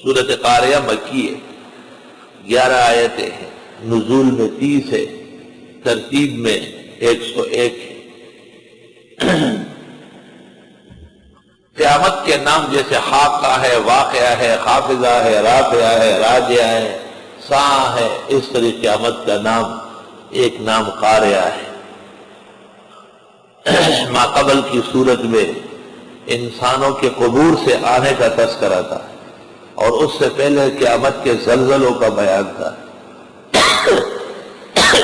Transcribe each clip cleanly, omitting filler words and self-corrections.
سورۃ قاریہ مکی ہے، 11 آیتیں ہیں، نزول میں 30 ہے، ترتیب میں 101 ہے۔ قیامت کے نام جیسے حاقہ ہے، واقعہ ہے، خافضہ ہے، رافعہ ہے، راجعہ ہے، ساعہ ہے، اس طرح قیامت کا نام ایک نام قاریہ ہے۔ ما قبل کی صورت میں انسانوں کے قبور سے آنے کا تذکرہ تھا، اور اس سے پہلے قیامت کے زلزلوں کا بیان تھا۔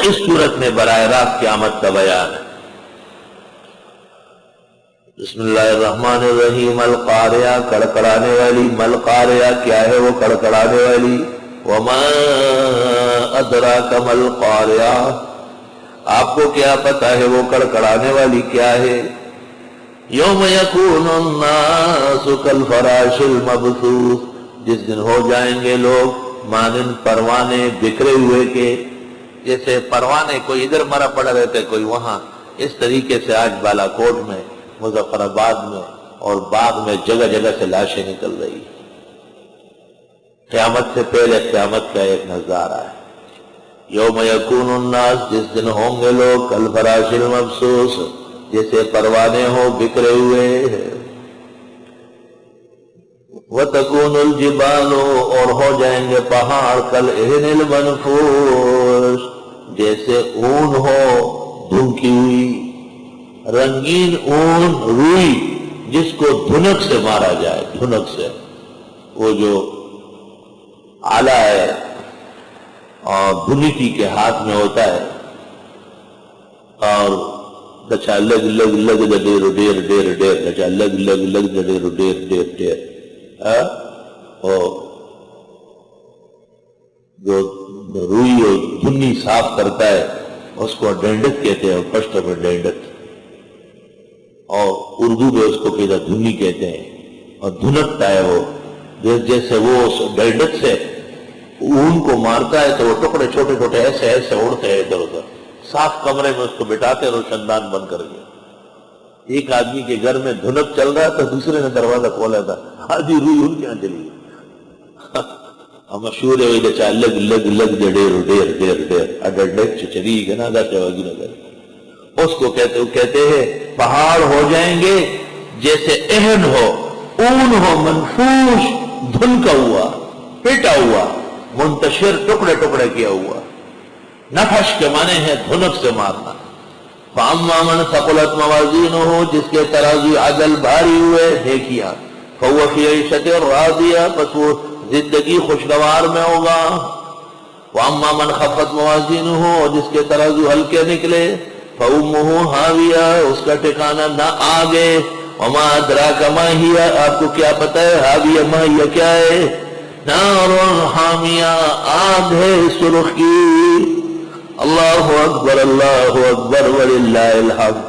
اس صورت میں براہ راست قیامت کا بیان ہے۔ بسم اللہ الرحمن الرحیم۔ القاریہ، کڑکڑانے والی۔ مل قاریہ، کیا ہے وہ کڑکڑانے والی؟ وما ادراک مل قاریہ، آپ کو کیا پتا ہے وہ کڑکڑانے والی کیا ہے؟ یوم یکون الناس کالفراش المبثوث، جس دن ہو جائیں گے لوگ مانند پروانے بکھرے ہوئے کے، جیسے پروانے کوئی ادھر مرا پڑا رہتے کوئی وہاں، اس طریقے سے آج بالا کوٹ میں، مظفر آباد میں اور باغ میں جگہ جگہ سے لاشیں نکل رہی۔ قیامت سے پہلے قیامت کا ایک نظارہ ہے۔ یوم یکون الناس، جس دن ہوں گے لوگ کالفراش المبثوث، جیسے پروانے ہو بکھرے ہوئے۔ وتکون الجبال، اور ہو جائیں گے پہاڑ کالعہن المنفوش، جیسے اون ہو دھنکی ہوئی، رنگین اون، روئی جس کو دھنک سے مارا جائے، دھنک سے، وہ جو آلہ ہے اور دھنکی کے ہاتھ میں ہوتا ہے، اور دچا لگ لگ لگ ڈیر ڈیر ڈیر ڈیر، دچا لگ لگ لگ ڈیر ڈیر ڈیر ڈیر، جو روئی اور دھنی صاف کرتا ہے اس کو ڈینڈک کہتے ہیں، پشتو میں ڈینڈک، اور اردو میں اس کو کہتا دھنی کہتے ہیں، اور دھنکتا ہے وہ، جیسے وہ اس ڈینڈک سے اون کو مارتا ہے تو وہ ٹکڑے چھوٹے چھوٹے ایسے ایسے اڑتے ہیں ادھر ادھر۔ صاف کمرے میں اس کو بٹاتے روشندان بند کر کے۔ ایک آدمی کے گھر میں دھنک چل رہا تھا، دوسرے نے دروازہ کھولا تھا، آدھی روئی ان کے یہاں چلی گئی۔ مشہور ہے وہی چاہ لگ لگ لگ ڈیر ڈیر ڈیر ڈیر اگر ڈیک چلی گئی نا دا چاہیے نگر، اس کو کہتے ہیں پہاڑ ہو جائیں گے جیسے اہن ہو، اون ہو، منفوش، دھنکا ہوا، پیٹا ہوا، منتشر، ٹکڑے ٹکڑے کیا ہوا۔ نفش کے معنی ہے دھنک سے مارنا۔ فَأَمَّا مَنْ ثَقُلَتْ مَوَازِينُهُ، جس کے ترازو عدل بھاری ہوئے نیکیاں، فَهُوَ فِي عِيشَةٍ رَاضِيَةٍ، پس وہ زندگی خوشگوار میں ہوگا۔ وَأَمَّا مَنْ خَفَّتْ مَوَازِينُهُ، اور جس کے ترازو ہلکے نکلے، فَأُمُّهُ هَاوِيَةٌ، اس کا ٹھکانہ نہ آگے۔ وَمَا أَدْرَاكَ مَا هِيَ، آپ کو کیا پتہ ہے ہاویہ ما ہی کیا ہے؟ نار حامیہ، آگ ہے سرخ کی۔ اللہ اکبر، اللہ اکبر وللہ الحمد۔